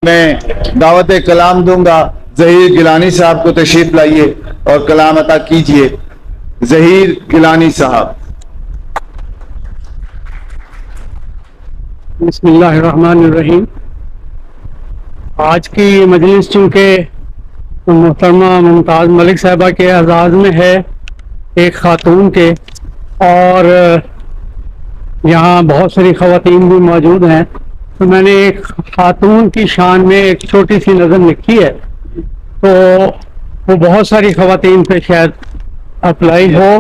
میں دعوت کلام دوں گا. ظہیر گیلانی صاحب کو تشریف لائیے اور کلام عطا کیجیے. ظہیر گیلانی صاحب. بسم اللہ الرحمن الرحیم. آج کی مجلس چونکہ محترمہ ممتاز ملک صاحبہ کے اعزاز میں ہے، ایک خاتون کے، اور یہاں بہت ساری خواتین بھی موجود ہیں، تو میں نے ایک خاتون کی شان میں ایک چھوٹی سی نظم لکھی ہے، تو وہ بہت ساری خواتین پہ شاید اپلائی ہو،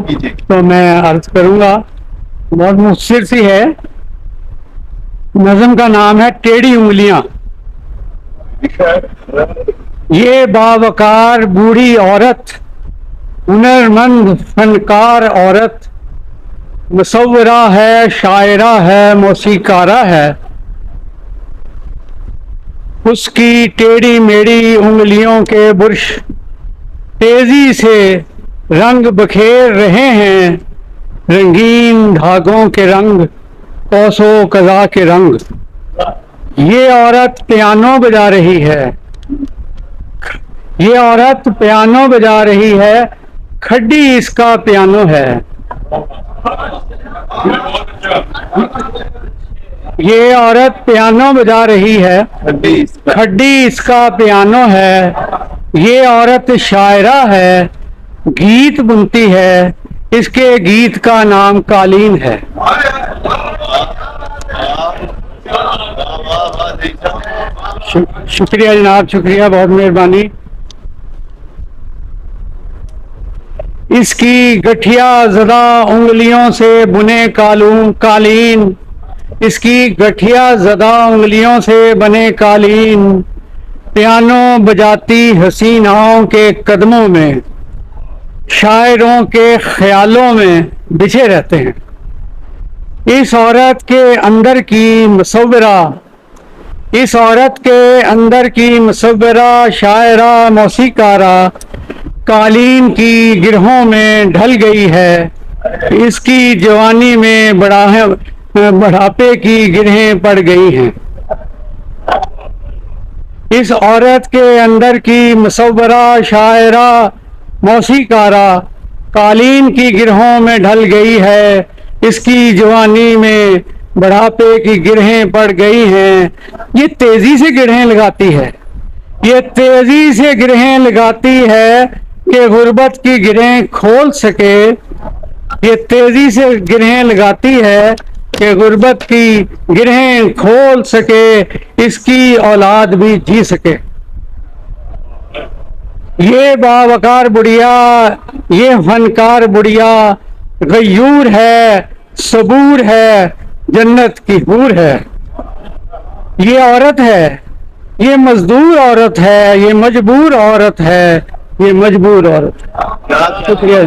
تو میں عرض کروں گا. بہت مختصر سی ہے. نظم کا نام ہے ٹیڑھی انگلیاں. یہ باوقار بوڑھی عورت، ہنرمند فنکار عورت، مصورہ ہے، شاعرہ ہے، موسیقارہ ہے. اس کی ٹیڑھی میڑھی انگلیوں کے برش تیزی سے رنگ بکھیر رہے ہیں، رنگین دھاگوں کے رنگ، قوس و قزح کے رنگ. یہ عورت پیانو بجا رہی ہے، یہ عورت پیانو بجا رہی ہے، کھڈی اس کا پیانو ہے. یہ عورت پیانو بجا رہی ہے، کھڈی اس کا پیانو ہے. یہ عورت شاعرہ ہے، گیت بنتی ہے، اس کے گیت کا نام قالین ہے. شکریہ جناب، شکریہ، بہت مہربانی. اس کی گٹھیا زدہ انگلیوں سے بنے قالین، اس کی گٹھیا زدہ انگلیوں سے بنے قالین، پیانو بجاتی حسیناؤں کے قدموں میں، شاعروں کے خیالوں میں بچھے رہتے ہیں. اس عورت کے اندر کی مصورہ، اس عورت کے اندر کی مصورہ، شاعرہ، موسیقارہ قالین کی گرہوں میں ڈھل گئی ہے. اس کی جوانی میں بڑھاپے کی گرہیں پڑ گئی ہیں. اس عورت کے اندر کی مصورہ، شاعرہ، موسیقارہ قالین کی گرہوں میں ڈھل گئی ہے. اس کی جوانی میں بڑھاپے کی گرہیں پڑ گئی ہیں. یہ تیزی سے گرہیں لگاتی ہے، یہ تیزی سے گرہیں لگاتی ہے کہ غربت کی گرہیں کھول سکے. یہ تیزی سے گرہیں لگاتی ہے کہ غربت کی گرہیں کھول سکے، اس کی اولاد بھی جی سکے. یہ باوقار بڑھیا، یہ فنکار بڑھیا غیور ہے، صبور ہے، جنت کی حور ہے. یہ عورت ہے، یہ مزدور عورت ہے، یہ مجبور عورت ہے، یہ مجبور عورت ہے. شکریہ.